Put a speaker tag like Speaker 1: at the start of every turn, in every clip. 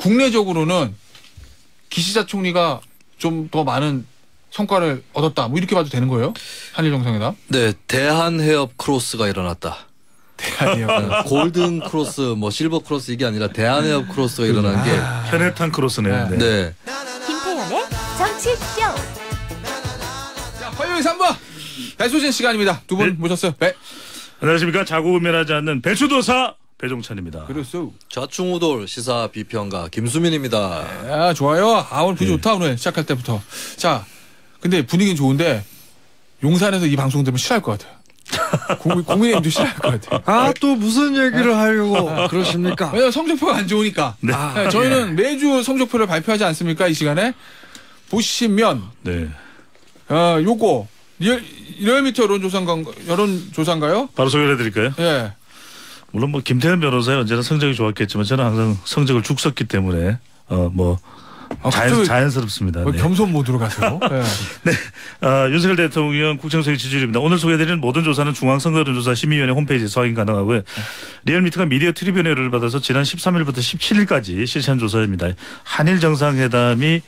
Speaker 1: 국내적으로는 기시다 총리가 좀 더 많은 성과를 얻었다. 뭐 이렇게 봐도 되는 거예요? 한일 정상회담?
Speaker 2: 네, 대한해협 크로스가 일어났다.
Speaker 1: 대한해협.
Speaker 2: 골든 크로스, 뭐 실버 크로스 이게 아니라 대한해협 크로스가 일어난 게
Speaker 3: 현해탄 크로스네요. 네.
Speaker 2: 네.
Speaker 4: 김태현의 정치쇼.
Speaker 1: 자, 화요일 3부 배수진 시간입니다. 두 분
Speaker 3: 네.
Speaker 1: 모셨어요. 배.
Speaker 3: 안녕하십니까. 자고우면하지 않는 배추도사 배종찬입니다.
Speaker 1: 그렇소.
Speaker 2: 좌충우돌 시사 비평가 김수민입니다.
Speaker 1: 아, 좋아요. 아, 오늘 분위기 좋다. 오늘 시작할 때부터. 자, 근데 분위기는 좋은데 용산에서 이 방송 들으면 싫어할 것 같아요. 국민의힘도 싫어할 것 같아요.
Speaker 5: 아, 또 무슨 얘기를 하려고 그러십니까?
Speaker 1: 왜냐면 성적표가 안 좋으니까.
Speaker 3: 네.
Speaker 1: 네, 저희는 매주 성적표를 발표하지 않습니까? 이 시간에. 보시면
Speaker 3: 네.
Speaker 1: 요거 리얼미터 여론조사인가요?
Speaker 3: 바로 소개를 해드릴까요?
Speaker 1: 예.
Speaker 3: 물론 뭐 김태현 변호사는 언제나 성적이 좋았겠지만 저는 항상 성적을 죽었기 때문에 자연스럽습니다. 네.
Speaker 1: 겸손 모드로 가세요. 예.
Speaker 3: 윤석열 대통령 국정수행 지지율입니다. 오늘 소개해드리는 모든 조사는 중앙선거여론조사 심의위원회 홈페이지에서 확인 가능하고요. 리얼미터가 미디어 트리뷴의 의뢰를 받아서 지난 13일부터 17일까지 실시한 조사입니다. 한일 정상회담이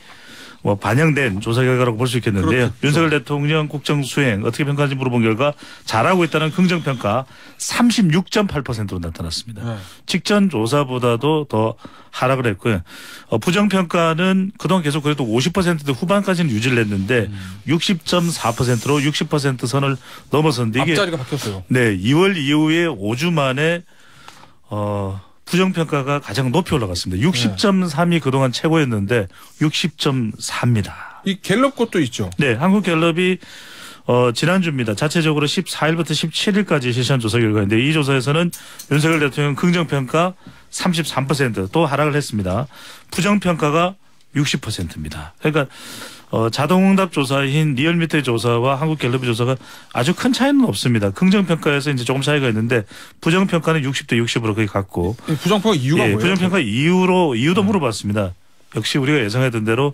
Speaker 3: 반영된 조사 결과라고 볼 수 있겠는데요.
Speaker 1: 그렇죠.
Speaker 3: 윤석열 대통령 국정수행 어떻게 평가하는지 물어본 결과 잘하고 있다는 긍정평가 36.8%로 나타났습니다.
Speaker 1: 네. 직전
Speaker 3: 조사보다도 더 하락을 했고요. 부정평가는 그동안 계속 그래도 50% 후반까지는 유지를 했는데 60.4%로 60% 선을 넘어섰는데 이게
Speaker 1: 앞자리가 바뀌었어요.
Speaker 3: 네, 2월 이후에 5주 만에 부정평가가 가장 높이 올라갔습니다. 60.3이 그동안 최고였는데 60.4입니다.
Speaker 1: 이 갤럽 것도 있죠.
Speaker 3: 네, 한국갤럽이 지난주입니다. 자체적으로 14일부터 17일까지 실시한 조사 결과인데 이 조사에서는 윤석열 대통령 긍정평가 33%또 하락을 했습니다. 부정평가가 60%입니다. 그러니까 자동응답 조사인 리얼미터의 조사와 한국갤럽의 조사가 아주 큰 차이는 없습니다. 긍정평가에서 이제 조금 차이가 있는데 부정평가는 60대 60으로 거의 같고.
Speaker 1: 부정평가 이유가 뭐예요?
Speaker 3: 부정평가 이유도 물어봤습니다. 역시 우리가 예상했던 대로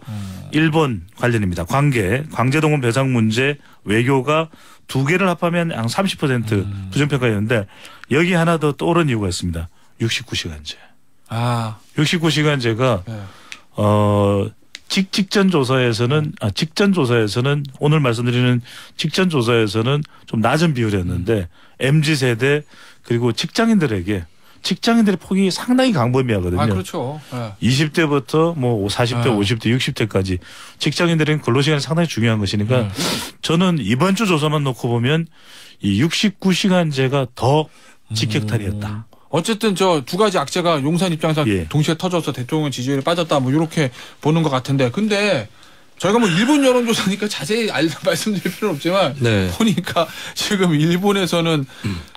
Speaker 3: 일본 관련입니다. 광제동원 배상 문제, 외교가 두 개를 합하면 한 30% 부정평가였는데 여기 하나 더 떠오른 이유가 있습니다. 69시간제. 69시간제가
Speaker 1: 네.
Speaker 3: 직전 조사에서는 오늘 말씀드리는 직전 조사에서는 좀 낮은 비율이었는데 MZ세대 그리고 직장인들의 폭이 상당히 광범위하거든요.
Speaker 1: 아, 그렇죠. 네.
Speaker 3: 20대부터 뭐 40대, 50대, 60대까지 직장인들은 근로시간이 상당히 중요한 것이니까 저는 이번 주 조사만 놓고 보면 이 69시간제가 더 직격탄이었다.
Speaker 1: 어쨌든 저 두 가지 악재가 용산 입장에서 동시에 터져서 대통령 지지율이 빠졌다 뭐 이렇게 보는 것 같은데 근데 저희가 뭐 일본 여론조사니까 자세히 말씀드릴 필요는 없지만
Speaker 2: 네.
Speaker 1: 보니까 지금 일본에서는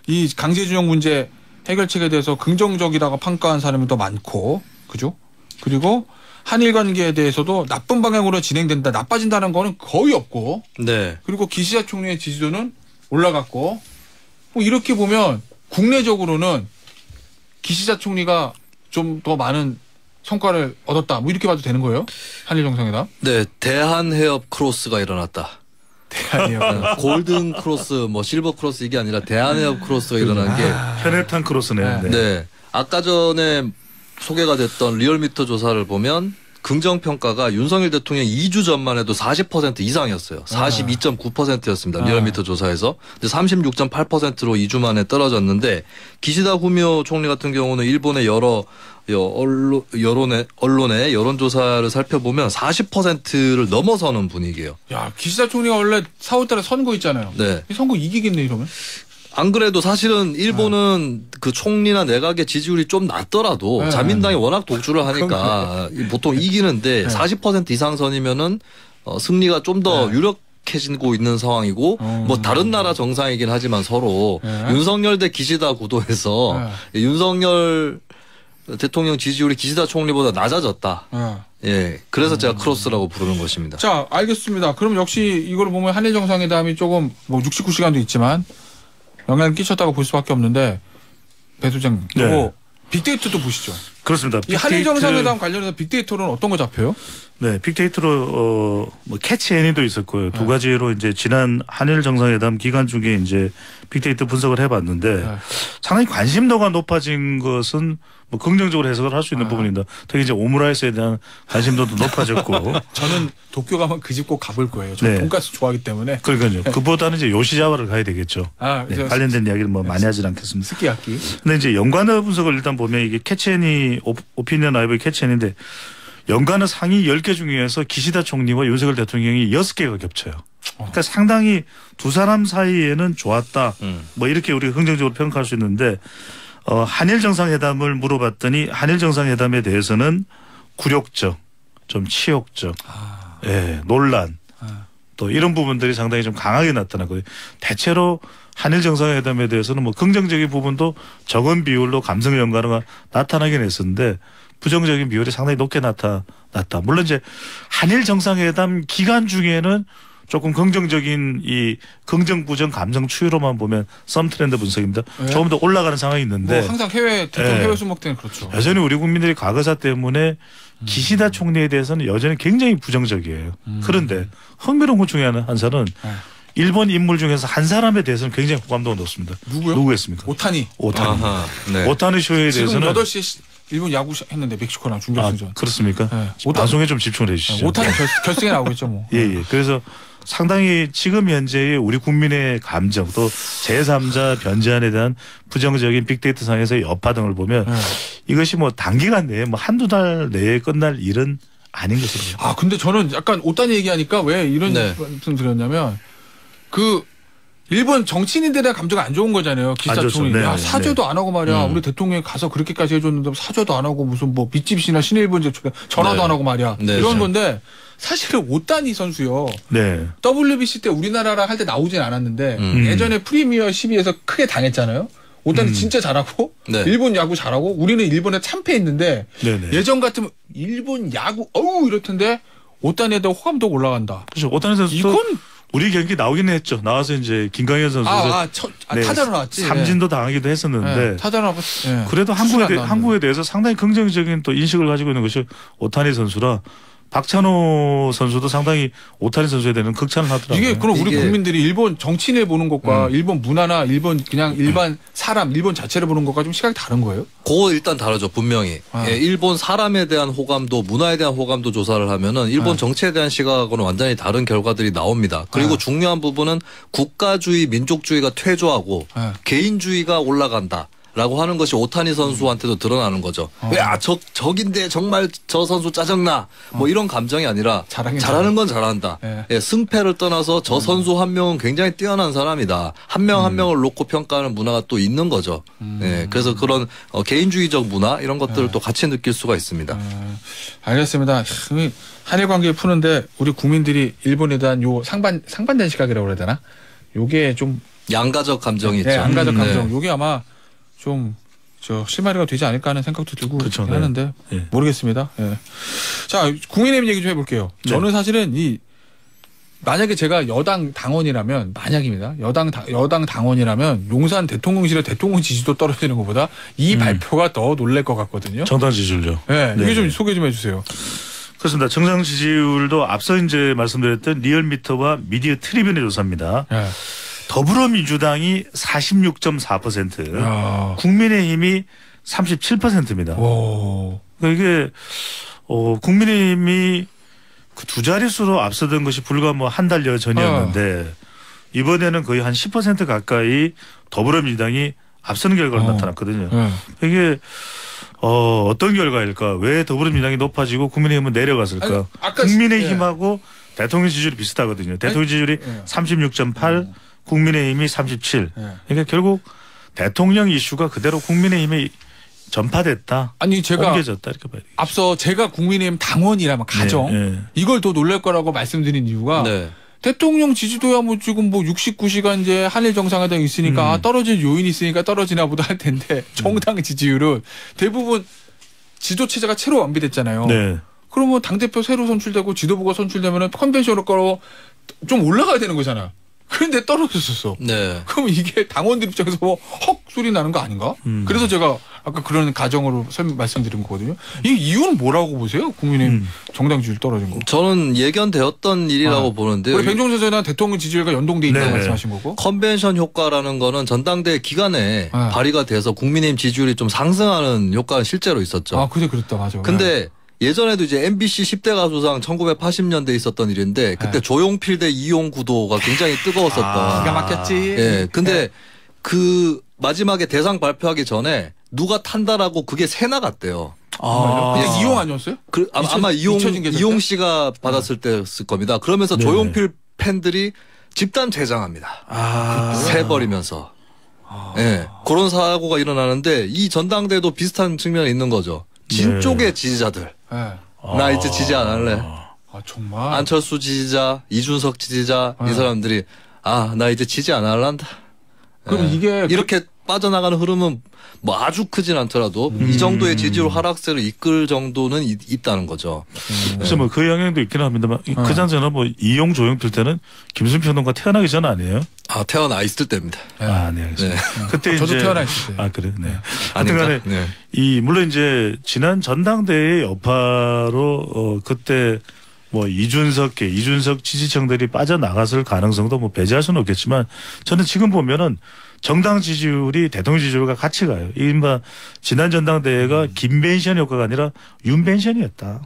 Speaker 1: 이 강제징용 문제 해결책에 대해서 긍정적이라고 평가한 사람이 더 많고 그죠? 그리고 한일 관계에 대해서도 나쁜 방향으로 진행된다 나빠진다는 거는 거의 없고
Speaker 2: 네.
Speaker 1: 그리고 기시다 총리의 지지도는 올라갔고 뭐 이렇게 보면 국내적으로는 기시다 총리가 좀 더 많은 성과를 얻었다. 뭐 이렇게 봐도 되는 거예요? 한일 정상회담?
Speaker 2: 네, 대한해협 크로스가 일어났다.
Speaker 1: 대한해협.
Speaker 2: 골든 크로스, 뭐 실버 크로스 이게 아니라 대한해협 크로스가 일어난 게
Speaker 3: 현해탄 크로스네요.
Speaker 1: 네.
Speaker 2: 네. 아까 전에 소개가 됐던 리얼미터 조사를 보면 긍정평가가 윤석열 대통령 2주 전만 해도 40% 이상이었어요. 42.9%였습니다. 리얼미터 조사에서. 근데 36.8%로 2주 만에 떨어졌는데 기시다 후미오 총리 같은 경우는 일본의 여러 언론의 여론조사를 살펴보면 40%를 넘어서는 분위기예요.
Speaker 1: 야, 기시다 총리가 원래 4월 달에 선거 있잖아요.
Speaker 2: 네.
Speaker 1: 이 선거 이기겠네 이러면.
Speaker 2: 안 그래도 사실은 일본은 그 총리나 내각의 지지율이 좀 낮더라도
Speaker 1: 네.
Speaker 2: 자민당이 워낙 독주를 하니까 보통 이기는데
Speaker 1: 네.
Speaker 2: 40% 이상 선이면은 승리가 좀 더 유력해지고 있는 상황이고 뭐 다른 나라 정상이긴 하지만 서로 윤석열 대 기시다 구도에서 윤석열 대통령 지지율이 기시다 총리보다 낮아졌다. 예, 그래서 제가 크로스라고 부르는 것입니다.
Speaker 1: 자, 알겠습니다. 그럼 역시 이걸 보면 한일 정상회담이 조금 뭐 69시간도 있지만 영향을 끼쳤다고 볼 수밖에 없는데 배 소장 그리고 빅데이터도 보시죠.
Speaker 3: 그렇습니다.
Speaker 1: 이 한일 정상회담 관련해서 빅데이터는 어떤 거 잡혀요?
Speaker 3: 네, 빅데이터로 뭐 캐치 애니도 있었고요. 두 가지로 이제 지난 한일 정상회담 기간 중에 이제 빅데이터 분석을 해봤는데 상당히 관심도가 높아진 것은 뭐 긍정적으로 해석을 할 수 있는 부분입니다. 특히 이제 오므라이스에 대한 관심도도 높아졌고.
Speaker 1: 저는 도쿄 가면 그 집 꼭 가볼 거예요. 저는
Speaker 3: 네.
Speaker 1: 돈가스 좋아하기 때문에.
Speaker 3: 그러니까요. 그보다는 이제 요시자와를 가야 되겠죠. 네, 관련된 이야기를 뭐 많이 하진 않겠습니다.
Speaker 1: 스키야키.
Speaker 3: 근데 이제 연관어 분석을 일단 보면 이게 캐치애니 오피니언 라이브의 캐치애니인데 연관어 상위 10개 중에서 기시다 총리와 윤석열 대통령이 6개가 겹쳐요. 그러니까 상당히 두 사람 사이에는 좋았다. 뭐 이렇게 우리가 긍정적으로 평가할 수 있는데 한일 정상회담을 물어봤더니 한일 정상회담에 대해서는 굴욕적, 좀 치욕적, 예, 논란 또 이런 부분들이 상당히 좀 강하게 나타나고요. 대체로 한일 정상회담에 대해서는 뭐 긍정적인 부분도 적은 비율로 감성 연관어가 나타나긴 했었는데 부정적인 비율이 상당히 높게 나타났다. 물론 이제 한일 정상회담 기간 중에는 조금 긍정적인 이 긍정 부정 감정 추이로만 보면 썸 트렌드 분석입니다.
Speaker 1: 네.
Speaker 3: 조금 더 올라가는 상황이 있는데
Speaker 1: 뭐 항상 해외 대통령
Speaker 3: 네.
Speaker 1: 해외 수목 때는 그렇죠.
Speaker 3: 여전히 우리 국민들이 과거사 때문에 기시다 총리에 대해서는 여전히 굉장히 부정적이에요. 그런데 흥미로운 것 중에 한 사람은 일본 인물 중에서 한 사람에 대해서는 굉장히 호감도가 높습니다.
Speaker 1: 누구요?
Speaker 3: 누구였습니까?
Speaker 1: 오타니.
Speaker 2: 네.
Speaker 3: 오타니 쇼에
Speaker 1: 지금
Speaker 3: 대해서는
Speaker 1: 8시에 일본 야구 했는데 멕시코랑 중결승전.
Speaker 3: 그렇습니까?
Speaker 1: 네.
Speaker 3: 방송에 좀 집중을 해 주시죠.
Speaker 1: 오타니 결승에 나오겠죠 뭐.
Speaker 3: 예, 예. 그래서 상당히 지금 현재의 우리 국민의 감정 또 제3자 변제안에 대한 부정적인 빅데이터 상에서의 여파 등을 보면 이것이 뭐 단기간 내에 뭐 한두 달 내에 끝날 일은 아닌 것으로.
Speaker 1: 아 근데 저는 약간 오타니 얘기하니까 왜 이런 말씀 드렸냐면 그 일본 정치인들에 대한 감정이 안 좋은 거잖아요. 기시다 총리.
Speaker 3: 네,
Speaker 1: 야, 사죄도 안 하고 말이야. 우리 대통령이 가서 그렇게까지 해줬는데 사죄도 안 하고 무슨 뭐 밑집이나 신일본제 전화도 안 하고 말이야.
Speaker 2: 네,
Speaker 1: 이런
Speaker 2: 그렇죠.
Speaker 1: 건데 사실은 오타니 선수요.
Speaker 3: 네.
Speaker 1: WBC 때 우리나라랑 할 때 나오진 않았는데 예전에 프리미어 12에서 크게 당했잖아요. 오타니 진짜 잘하고
Speaker 2: 네.
Speaker 1: 일본 야구 잘하고 우리는 일본에 참패했는데
Speaker 3: 네네.
Speaker 1: 예전 같으면 일본 야구 어우 이럴 텐데 오타니에 대한 호감도가 올라간다.
Speaker 3: 그렇죠. 오타니 선수도
Speaker 1: 이건
Speaker 3: 우리 경기 나오긴 했죠. 나와서 이제 김광현 선수에서
Speaker 1: 타자로 나왔지.
Speaker 3: 삼진도 당하기도 했었는데
Speaker 1: 네, 타자로 나왔. 네.
Speaker 3: 그래도
Speaker 1: 수술이 안 나왔는데.
Speaker 3: 한국에 대해서 상당히 긍정적인 또 인식을 가지고 있는 것이 오타니 선수라 박찬호 선수도 상당히 오타니 선수에 대한 극찬을 하더라고요.
Speaker 1: 이게 그럼 우리 국민들이 일본 정치인을 보는 것과 일본 문화나 일본 그냥 일반 사람 일본 자체를 보는 것과 좀 시각이 다른 거예요?
Speaker 2: 그거 일단 다르죠, 분명히. 예, 일본 사람에 대한 호감도, 문화에 대한 호감도 조사를 하면은 일본 정치에 대한 시각하고는 완전히 다른 결과들이 나옵니다. 그리고 중요한 부분은 국가주의, 민족주의가 퇴조하고 개인주의가 올라간다. 라고 하는 것이 오타니 선수한테도 드러나는 거죠. 왜, 적인데 정말 저 선수 짜증나. 뭐 이런 감정이 아니라 잘하는 건 잘한다. 예, 승패를 떠나서 저 선수 한 명은 굉장히 뛰어난 사람이다. 한 명 한 명을 놓고 평가하는 문화가 또 있는 거죠. 예, 그래서 그런 개인주의적 문화 이런 것들을 또 같이 느낄 수가 있습니다.
Speaker 1: 알겠습니다. 한일 관계 푸는데 우리 국민들이 일본에 대한 요 상반된 시각이라고 그래야 되나? 요게 좀
Speaker 2: 양가적 감정이 있죠.
Speaker 1: 양가적 감정. 요게 아마 좀 실마리가 되지 않을까 하는 생각도 들고
Speaker 3: 그렇죠,
Speaker 1: 하는데
Speaker 3: 네.
Speaker 1: 모르겠습니다. 예. 자, 국민의힘 얘기 좀 해볼게요. 저는 사실은 만약에 제가 여당 당원이라면 만약입니다. 여당 당원이라면 용산 대통령실의 대통령 지지도 떨어지는 것보다 이 발표가 더 놀랄 것 같거든요.
Speaker 3: 정당 지지율요.
Speaker 1: 네, 이게 좀 소개 좀 해주세요.
Speaker 3: 그렇습니다. 정당 지지율도 앞서 이제 말씀드렸던 리얼미터와 미디어 트리뷴의 조사입니다.
Speaker 1: 네.
Speaker 3: 더불어민주당이 46.4%, 국민의힘이 37%입니다.
Speaker 1: 오.
Speaker 3: 그러니까 이게 국민의힘이 그 두 자릿수로 앞서던 것이 불과 뭐 한 달여 전이었는데 이번에는 거의 한 10% 가까이 더불어민주당이 앞서는 결과가 나타났거든요. 이게 어떤 결과일까? 왜 더불어민주당이 높아지고 국민의힘은 내려갔을까? 국민의힘하고 대통령 지지율이 비슷하거든요. 대통령 지지율이 36.8, 국민의힘이 37. 그러니까 결국 대통령 이슈가 그대로 국민의힘에 전파됐다.
Speaker 1: 아니 제가
Speaker 3: 옮겨졌다 이렇게 봐야 되겠죠. 앞서
Speaker 1: 제가 국민의힘 당원이라면 가정 이걸 더 놀랄 거라고 말씀드린 이유가 대통령 지지도야 뭐 지금 뭐 69시간 이제 한일 정상회담 있으니까 떨어질 요인이 있으니까 떨어지나 보다 할 텐데 정당 지지율은 대부분 지도 체제가 새로 완비됐잖아요. 그러면 당대표 새로 선출되고 지도부가 선출되면 컨벤션을 걸어 좀 올라가야 되는 거잖아. 그런데 떨어졌었어. 그럼 이게 당원들 입장에서 뭐 헉 소리 나는 거 아닌가? 그래서 제가 아까 그런 가정으로 말씀드린 거거든요. 이 이유는 뭐라고 보세요? 국민의힘 정당 지지율 떨어진 거.
Speaker 2: 저는 예견되었던 일이라고 보는데요.
Speaker 1: 우리 백종선 전 대통령 지지율과 연동돼 있다고
Speaker 3: 네네.
Speaker 1: 말씀하신 거고.
Speaker 2: 컨벤션 효과라는 거는 전당대회 기간에 발휘가 돼서 국민의힘 지지율이 좀 상승하는 효과가 실제로 있었죠.
Speaker 1: 아, 그랬다, 맞아.
Speaker 2: 근데 예전에도 이제 MBC 10대 가수상 1980년대에 있었던 일인데 그때 조용필 대 이용 구도가 굉장히 뜨거웠었던.
Speaker 1: 기가 막혔지.
Speaker 2: 예. 근데 그 마지막에 대상 발표하기 전에 누가 탄다라고 그게 새 나갔대요.
Speaker 1: 그냥 이용 아니었어요?
Speaker 2: 아마
Speaker 1: 잊혀진 게
Speaker 2: 이용 씨가 받았을 때였을 겁니다. 그러면서
Speaker 3: 네네.
Speaker 2: 조용필 팬들이 집단 재장합니다. 새 버리면서. 예. 그런 사고가 일어나는데 이 전당대회도 비슷한 측면이 있는 거죠. 진쪽의 지지자들.
Speaker 1: 네.
Speaker 2: 나 이제 지지 안 할래.
Speaker 1: 아, 정말.
Speaker 2: 안철수 지지자, 이준석 지지자 이 사람들이 나 이제 지지 안 할란다.
Speaker 1: 그럼 이게
Speaker 2: 이렇게 빠져나가는 흐름은 뭐 아주 크진 않더라도 이 정도의 지지율 하락세를 이끌 정도는 있다는 거죠.
Speaker 3: 그래서 뭐 그 영향도 있긴 합니다만 그 전에는 뭐 이용 조용필 때는 김수민 평론가 태어나기 전 아니에요?
Speaker 2: 태어나 있을 때입니다.
Speaker 3: 네, 알겠습니다. 그때
Speaker 1: 저도
Speaker 3: 이제
Speaker 1: 태어나 있을 때.
Speaker 3: 그래, 네.
Speaker 2: 아닙니다.
Speaker 3: 하여튼간에
Speaker 2: 네.
Speaker 3: 물론 이제 지난 전당대회 여파로 그때 뭐 이준석 지지층들이 빠져나갔을 가능성도 뭐 배제할 수는 없겠지만 저는 지금 보면은 정당 지지율이 대통령 지지율과 같이 가요. 이른바 지난 전당대회가 김벤션 효과가 아니라 윤벤션이었다.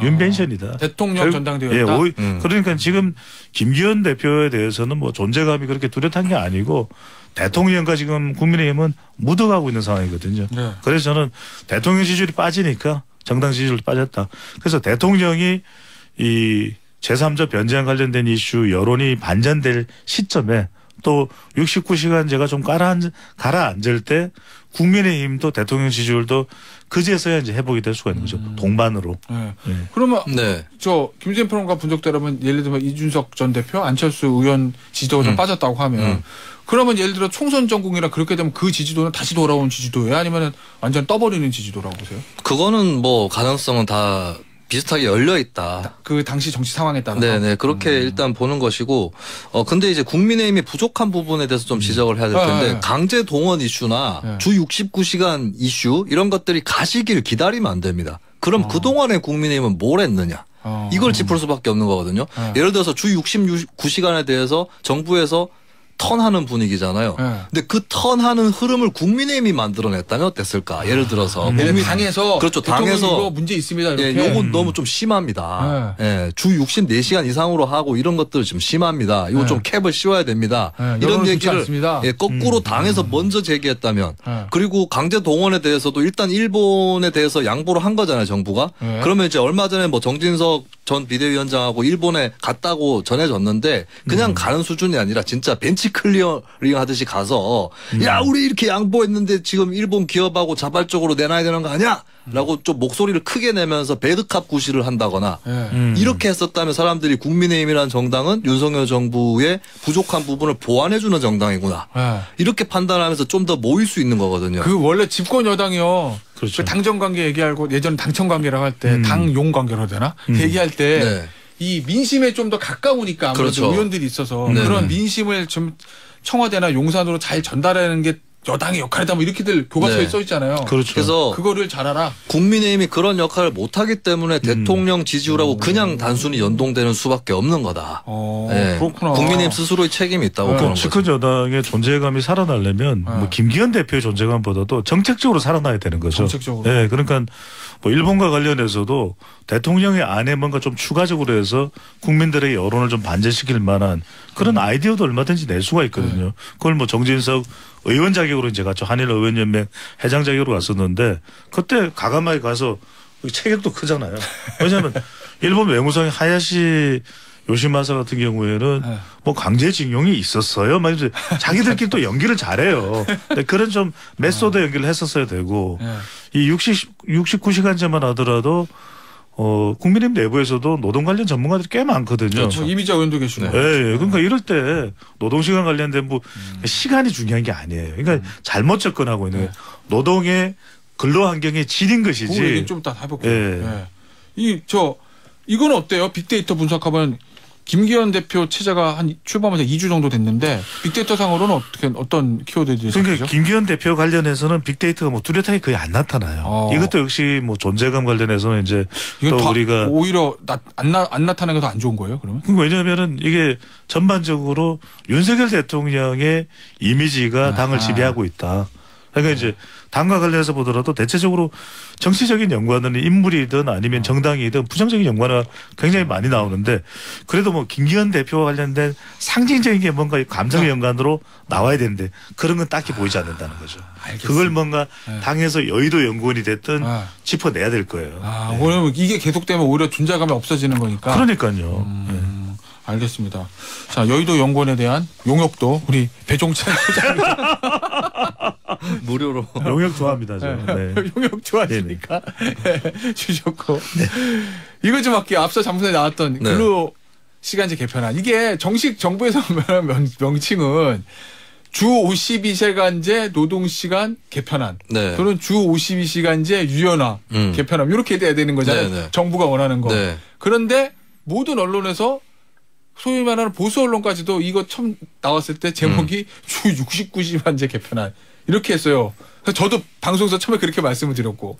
Speaker 3: 윤벤션이다.
Speaker 1: 대통령 전당대회였다.
Speaker 3: 그러니까 지금 김기현 대표에 대해서는 뭐 존재감이 그렇게 뚜렷한 게 아니고 대통령과 지금 국민의힘은 묻어가고 있는 상황이거든요.
Speaker 1: 네.
Speaker 3: 그래서 저는 대통령 지지율이 빠지니까 정당 지지율도 빠졌다. 그래서 대통령이 이 제3자 변제안 관련된 이슈 여론이 반전될 시점에 또 69시간제가 좀 가라앉을 때 국민의힘도 대통령 지지율도 그제서야 이제 회복이 될 수가 있는 거죠. 동반으로.
Speaker 1: 네.
Speaker 3: 네.
Speaker 1: 그러면
Speaker 2: 네.
Speaker 1: 김수현 평론가 분석대로면 예를 들면 이준석 전 대표, 안철수 의원 지지도가 좀 빠졌다고 하면 그러면 예를 들어 총선 전국이라 그렇게 되면 그 지지도는 다시 돌아온 지지도예요? 아니면 완전 떠버리는 지지도라고 보세요?
Speaker 2: 그거는 뭐 가능성은 다 비슷하게 열려 있다.
Speaker 1: 그 당시 정치 상황에 따라서.
Speaker 2: 네네 그렇게 일단 보는 것이고 근데 이제 국민의힘이 부족한 부분에 대해서 좀 지적을 해야 될 텐데 강제 동원 이슈나 주 69시간 이슈 이런 것들이 가시길 기다리면 안 됩니다. 그럼 그동안에 국민의힘은 뭘 했느냐 이걸 짚을 수밖에 없는 거거든요. 예를 들어서 주 69시간에 대해서 정부에서 턴하는 분위기잖아요. 근데 그 턴하는 흐름을 국민의힘이 만들어냈다면 어땠을까? 예를 들어서
Speaker 1: 당에서
Speaker 2: 그렇죠.
Speaker 1: 대통령
Speaker 2: 당에서
Speaker 1: 이거 문제 있습니다. 이렇게.
Speaker 2: 요건 너무 좀 심합니다. 주 64시간 이상으로 하고 이런 것들 좀 심합니다. 이거 좀 캡을 씌워야 됩니다. 이런 얘기를 거꾸로 당에서 먼저 제기했다면 그리고 강제 동원에 대해서도 일단 일본에 대해서 양보를 한 거잖아요. 정부가. 그러면 이제 얼마 전에 뭐 정진석 전 비대위원장하고 일본에 갔다고 전해졌는데 그냥 가는 수준이 아니라 진짜 벤치 클리어링 하듯이 가서 야 우리 이렇게 양보했는데 지금 일본 기업하고 자발적으로 내놔야 되는 거 아니야? 라고 좀 목소리를 크게 내면서 배드캅 구실을 한다거나 이렇게 했었다면 사람들이 국민의힘이라는 정당은 윤석열 정부의 부족한 부분을 보완해주는 정당이구나. 이렇게 판단하면서 좀 더 모일 수 있는 거거든요.
Speaker 1: 그 원래 집권 여당이요.
Speaker 3: 그렇죠.
Speaker 1: 그 당정 관계 얘기하고 예전 당청 관계라고 할 때 당용 관계로 되나? 얘기할 때 이 민심에 좀 더 가까우니까 아무래도
Speaker 2: 그렇죠.
Speaker 1: 의원들이 있어서 그런 민심을 좀 청와대나 용산으로 잘 전달하는 게 여당의 역할이다 뭐 이렇게들 교과서에 써 있잖아요.
Speaker 3: 그렇죠.
Speaker 2: 그래서
Speaker 1: 그거를 잘 알아.
Speaker 2: 국민의힘이 그런 역할을 못하기 때문에 대통령 지지율하고 그냥 단순히 연동되는 수밖에 없는 거다.
Speaker 1: 그렇구나.
Speaker 2: 국민의힘 스스로의 책임이 있다고 보는 거죠.
Speaker 3: 집권 여당의 존재감이 살아나려면 뭐 김기현 대표의 존재감보다도 정책적으로 살아나야 되는 거죠.
Speaker 1: 정책적으로.
Speaker 3: 네, 그러니까 뭐 일본과 관련해서도 대통령의 안에 뭔가 좀 추가적으로 해서 국민들의 여론을 좀 반전시킬 만한 그런 아이디어도 얼마든지 낼 수가 있거든요. 그걸 뭐 정진석 의원 자격으로 이제 갔죠. 한일 의원연맹 회장 자격으로 갔었는데 그때 가가마에 가서 체격도 크잖아요. 왜냐하면 일본 외무성의 하야시 요시마사 같은 경우에는 뭐 강제징용이 있었어요. 막 이제 자기들끼리 또 연기를 잘해요. 근데 그런 좀 메소드 연기를 했었어야 되고 이 69시간제만 하더라도 국민의힘 내부에서도 노동 관련 전문가들이 꽤 많거든요.
Speaker 1: 그렇죠. 이미자 의원도 계시고.
Speaker 3: 예, 그러니까 이럴 때 노동시간 관련된 뭐 시간이 중요한 게 아니에요. 그러니까 잘못 접근하고 있는 거예요. 노동의 근로환경의 질인 것이지.
Speaker 1: 그 얘기 좀 이따 해볼게요. 이건 어때요? 빅데이터 분석하면 김기현 대표 체제가 한 출범해서 2주 정도 됐는데 빅데이터 상으로는 어떤 키워드들이
Speaker 3: 그러니까
Speaker 1: 있었죠?
Speaker 3: 김기현 대표 관련해서는 빅데이터가 뭐 뚜렷하게 거의 안 나타나요. 이것도 역시 뭐 존재감 관련해서는 이제 또 우리가
Speaker 1: 오히려 안 나타나는 게 더 안 좋은 거예요, 그러면?
Speaker 3: 왜냐하면은 이게 전반적으로 윤석열 대통령의 이미지가 당을 지배하고 있다. 그러니까 이제 당과 관련해서 보더라도 대체적으로 정치적인 연관은 인물이든 아니면 정당이든 부정적인 연관은 굉장히 많이 나오는데 그래도 뭐 김기현 대표와 관련된 상징적인 게 뭔가 감정의 연관으로 나와야 되는데 그런 건 딱히 보이지 않는다는 거죠.
Speaker 1: 알겠습니다.
Speaker 3: 그걸 뭔가 당에서 여의도 연구원이 됐든 짚어내야 될 거예요.
Speaker 1: 왜냐면 이게 계속되면 오히려 존재감이 없어지는 거니까.
Speaker 3: 그러니까요.
Speaker 1: 알겠습니다. 자, 여의도 연구원에 대한 용역도 우리 배종찬 소장님
Speaker 2: 무료로
Speaker 3: 용역 좋아합니다. 저. 네.
Speaker 1: 용역 좋아하시니까 주셨고 이거 좀 할게요. 앞서 잠수에 나왔던 근로 시간제 개편안. 이게 정식 정부에서 명칭은 주 52시간제 노동시간 개편안.
Speaker 2: 네.
Speaker 1: 또는 주 52시간제 유연화 개편안. 이렇게 돼야 되는 거잖아요.
Speaker 2: 네.
Speaker 1: 정부가 원하는 거.
Speaker 2: 네.
Speaker 1: 그런데 모든 언론에서 소위 말하는 보수 언론까지도 이거 처음 나왔을 때 제목이 주 69시간제 개편안 이렇게 했어요. 그래서 저도 방송에서 처음에 그렇게 말씀을 드렸고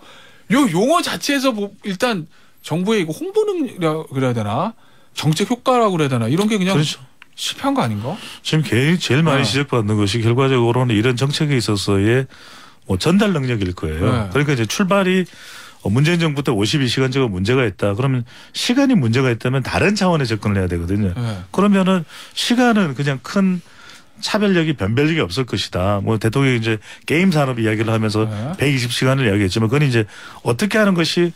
Speaker 1: 요 용어 자체에서 일단 정부의 이거 홍보 능력이라 그래야 되나 정책 효과라고 그래야 되나 이런 게 그냥
Speaker 3: 그렇죠.
Speaker 1: 실패한 거 아닌가?
Speaker 3: 지금 제일 많이 지적받는 것이 결과적으로는 이런 정책에 있어서의 뭐 전달 능력일 거예요. 그러니까 이제 출발이 문재인 정부 때 52시간제가 문제가 있다. 그러면 시간이 문제가 있다면 다른 차원의 접근을 해야 되거든요. 그러면은 시간은 그냥 큰 차별력이 변별력이 없을 것이다. 뭐 대통령이 이제 게임 산업 이야기를 하면서 120시간을 이야기했지만 그건 이제 어떻게 하는 것이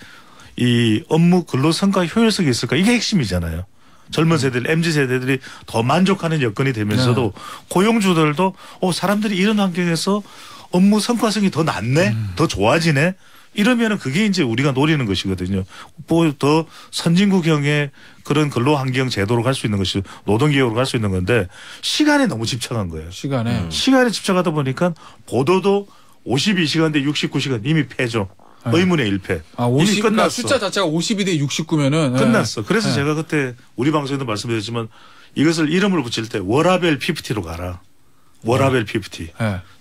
Speaker 3: 이 업무 근로 성과 효율성이 있을까 이게 핵심이잖아요. 젊은 세대들, MZ 세대들이 더 만족하는 여건이 되면서도 고용주들도 사람들이 이런 환경에서 업무 성과성이 더 낫네, 더 좋아지네. 이러면은 그게 이제 우리가 노리는 것이거든요. 뭐 더 선진국형의 그런 근로 환경 제도로 갈 수 있는 것이 노동개혁으로 갈 수 있는 건데 시간에 너무 집착한 거예요. 시간에 집착하다 보니까 보도도 52시간 대 69시간 이미 패죠. 의문의 1패. 이미 끝났어.
Speaker 1: 숫자 자체가 52대 69면은
Speaker 3: 끝났어. 그래서 제가 그때 우리 방송에도 말씀드렸지만 이것을 이름을 붙일 때 워라벨 50로 가라. 워라벨 50.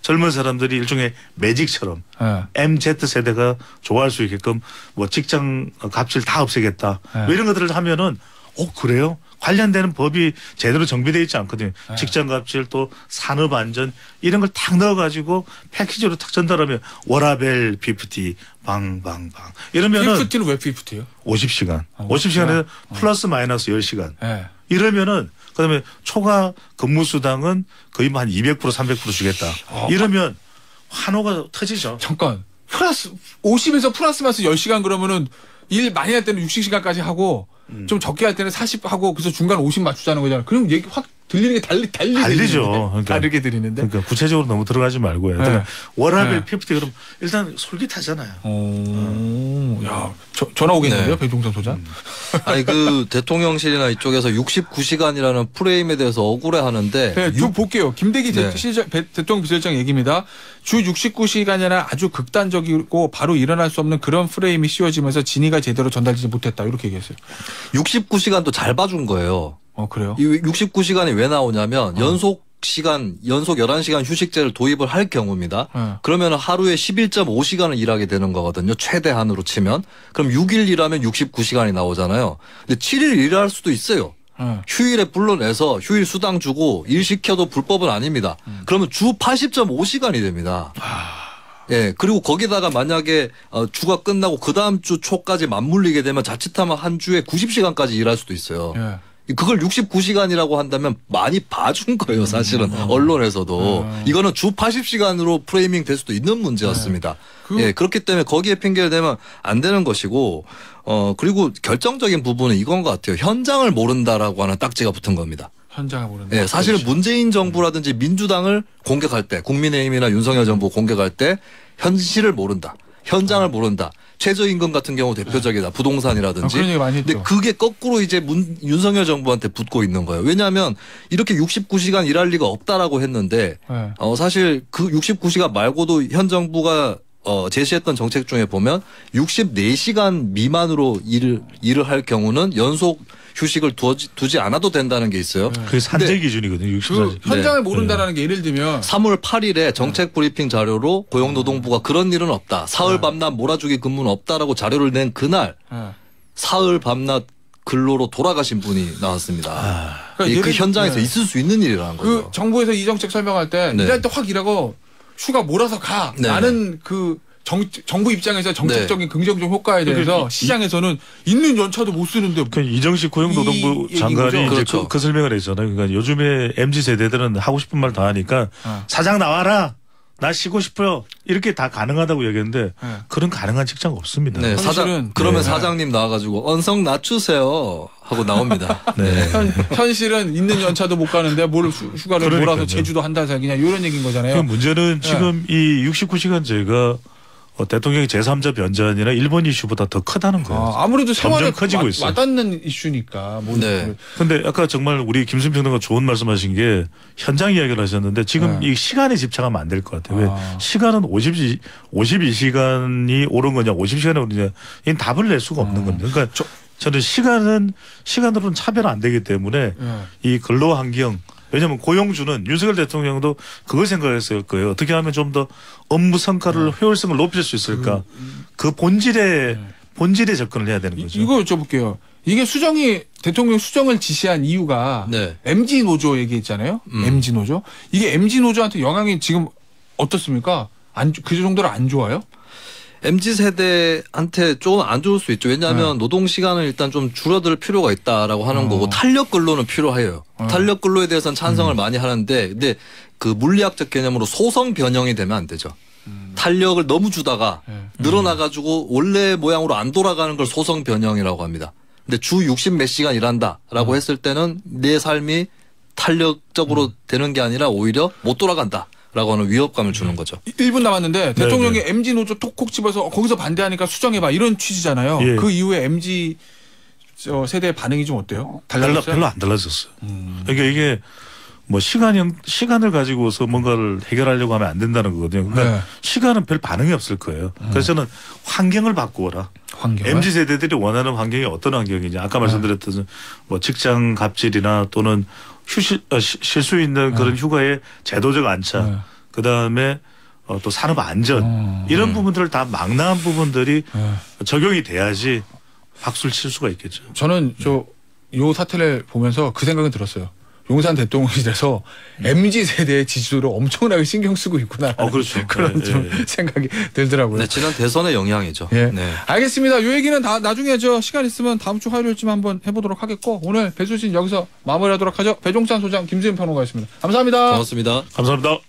Speaker 3: 젊은 사람들이 일종의 매직처럼 MZ세대가 좋아할 수 있게끔 뭐 직장 값을 다 없애겠다. 뭐 이런 것들을 하면은 그래요? 관련되는 법이 제대로 정비되어 있지 않거든요. 직장 갑질 또 산업 안전 이런 걸 탁 넣어가지고 패키지로 탁 전달하면 워라벨 50 방방방 이러면은
Speaker 1: 50는 왜 50예요?
Speaker 3: 50시간. 50시간에 플러스 마이너스 10시간. 이러면은 그다음에 초과 근무 수당은 거의 한 200% 300% 주겠다. 이러면 환호가 터지죠.
Speaker 1: 잠깐. 플러스 50에서 플러스 마이너스 10시간 그러면은 일 많이 할 때는 60시간까지 하고 좀 적게 할 때는 40 하고 그래서 중간 50 맞추자는 거잖아요. 그럼 얘기 확 들리는 게 달리죠.
Speaker 3: 그러니까,
Speaker 1: 다르게 들리는데.
Speaker 3: 그러니까 구체적으로 너무 들어가지 말고요. 그러니까 워라벨 50 그럼 일단 솔깃하잖아요.
Speaker 1: 야, 전화 오겠는데요, 배종찬 소장?
Speaker 2: 아니 그 대통령실이나 이쪽에서 69시간이라는 프레임에 대해서 억울해하는데.
Speaker 1: 네, 좀 볼게요. 김대기 대통령 비서실장 얘기입니다. 주 69시간이나 아주 극단적이고 바로 일어날 수 없는 그런 프레임이 씌워지면서 진위가 제대로 전달되지 못했다. 이렇게 얘기했어요.
Speaker 2: 69시간도 잘 봐준 거예요.
Speaker 1: 그래요?
Speaker 2: 이 69시간이 왜 나오냐면 연속 11시간 휴식제를 도입을 할 경우입니다. 그러면 하루에 11.5시간을 일하게 되는 거거든요. 최대한으로 치면. 그럼 6일 일하면 69시간이 나오잖아요. 근데 7일 일할 수도 있어요. 휴일에 불러내서 휴일 수당 주고 일 시켜도 불법은 아닙니다. 그러면 주 80.5시간이 됩니다. 예, 그리고 거기다가 만약에 주가 끝나고 그 다음 주 초까지 맞물리게 되면 자칫하면 한 주에 90시간까지 일할 수도 있어요. 그걸 69시간이라고 한다면 많이 봐준 거예요, 사실은. 언론에서도. 이거는 주 80시간으로 프레이밍 될 수도 있는 문제였습니다. 예, 그렇기 때문에 거기에 핑계를 대면 안 되는 것이고, 그리고 결정적인 부분은 이건 것 같아요. 현장을 모른다라고 하는 딱지가 붙은 겁니다.
Speaker 1: 현장을 모른다.
Speaker 2: 예, 사실 문재인 정부라든지 민주당을 공격할 때, 국민의힘이나 윤석열 정부 공격할 때 현실을 모른다. 현장을 모른다. 최저임금 같은 경우 대표적이다. 부동산이라든지.
Speaker 1: 그런 얘기 많이 했죠.
Speaker 2: 근데 그게 거꾸로 이제 윤석열 정부한테 붙고 있는 거예요. 왜냐하면 이렇게 69시간 일할 리가 없다라고 했는데 사실 그 69시간 말고도 현 정부가 제시했던 정책 중에 보면 64시간 미만으로 일을 할 경우는 연속 휴식을 두지 않아도 된다는 게 있어요.
Speaker 3: 그게 산재 기준이거든요. 64시간.
Speaker 1: 그 현장을 모른다라는 게 예를 들면
Speaker 2: 3월 8일에 정책 브리핑 자료로 고용노동부가 그런 일은 없다. 사흘 밤낮 몰아주기 근무는 없다라고 자료를 낸 그날 사흘 밤낮 근로로 돌아가신 분이 나왔습니다.
Speaker 1: 그러니까
Speaker 2: 그 현장에서 있을 수 있는 일이라는 거죠.
Speaker 1: 그 정부에서 이 정책 설명할 때 일할 때 확 일하고 휴가 몰아서 가. 나는 그 정부 입장에서 정책적인 긍정적 효과에 대해서 시장에서는 있는 연차도 못 쓰는데.
Speaker 3: 그 이정식 고용노동부 장관이 이제
Speaker 2: 그렇죠.
Speaker 3: 그 설명을 했잖아요. 그러니까 요즘에 MZ 세대들은 하고 싶은 말 다 하니까 사장 나와라. 나 쉬고 싶어요. 이렇게 다 가능하다고 얘기했는데 그런 가능한 직장 없습니다.
Speaker 2: 네, 그러면 사장님 나와가지고 언성 낮추세요 하고 나옵니다.
Speaker 3: 네.
Speaker 1: 현실은 있는 연차도 못 가는데 뭘 휴가를 몰아서 제주도 한 달 살기냐 이런 얘기인 거잖아요.
Speaker 3: 그 문제는 지금 이 69시간제가 대통령의 제3자 변전이나 일본 이슈보다 더 크다는 거예요.
Speaker 1: 아무래도 생활에
Speaker 3: 커지고 있어요.
Speaker 1: 와닿는 이슈니까.
Speaker 3: 그런데 아까 정말 우리 김순 평론가 좋은 말씀하신 게 현장 이야기를 하셨는데 지금 이 시간에 집착하면 안 될 것 같아요. 왜 시간은 52시간이 옳은 거냐 50시간이 옳으냐 이건 답을 낼 수가 없는 겁니다. 그러니까 저는 시간으로는 차별 안 되기 때문에 이 근로 환경 왜냐하면 고용주는 윤석열 대통령도 그걸 생각했을 거예요. 어떻게 하면 좀 더 업무 성과를 효율성을 높일 수 있을까. 그 본질에 접근을 해야 되는 거죠.
Speaker 1: 이거 여쭤볼게요. 이게 대통령 수정을 지시한 이유가 MG 노조 얘기했잖아요. MG 노조. 이게 MG 노조한테 영향이 지금 어떻습니까? 그 정도로 안 좋아요?
Speaker 2: MZ세대한테 조금 안 좋을 수 있죠. 왜냐하면 노동시간을 일단 좀 줄어들 필요가 있다라고 하는 거고 탄력 근로는 필요해요. 탄력 근로에 대해서는 찬성을 많이 하는데 근데 그 물리학적 개념으로 소성 변형이 되면 안 되죠. 탄력을 너무 주다가 늘어나가지고 원래 모양으로 안 돌아가는 걸 소성 변형이라고 합니다. 근데 주 60 몇 시간 일한다라고 했을 때는 내 삶이 탄력적으로 되는 게 아니라 오히려 못 돌아간다. 라고 하는 위협감을 주는 거죠.
Speaker 1: 1분 남았는데 대통령이 MG 노조 톡콕 집어서 거기서 반대하니까 수정해봐 이런 취지잖아요. 그 이후에 MG 세대의 반응이 좀 어때요? 달라졌어요?
Speaker 3: 별로 안 달라졌어요. 그러니까 이게 뭐 시간을 가지고서 뭔가를 해결하려고 하면 안 된다는 거거든요. 그러니까 시간은 별 반응이 없을 거예요. 그래서 저는 환경을 바꾸어라. MZ 세대들이 원하는 환경이 어떤 환경이냐. 아까 말씀드렸던 뭐 직장 갑질이나 또는 쉴 수 있는 그런 휴가의 제도적 안착, 그 다음에 또 산업 안전 이런 부분들을 다 망라한 부분들이 적용이 돼야지 박수를 칠 수가 있겠죠.
Speaker 1: 저는 요 사태를 보면서 그 생각은 들었어요. 용산 대통령이 돼서 MZ 세대의 지지도를 엄청나게 신경 쓰고 있구나.
Speaker 3: 그렇죠.
Speaker 1: 그런 좀 생각이 들더라고요.
Speaker 2: 네, 지난 대선의 영향이죠. 네.
Speaker 1: 알겠습니다. 요 얘기는 나중에 시간 있으면 다음 주 화요일쯤 한번 해보도록 하겠고 오늘 배수진 여기서 마무리하도록 하죠. 배종찬 소장 김수현 평론가였습니다. 감사합니다.
Speaker 2: 고맙습니다.
Speaker 3: 감사합니다.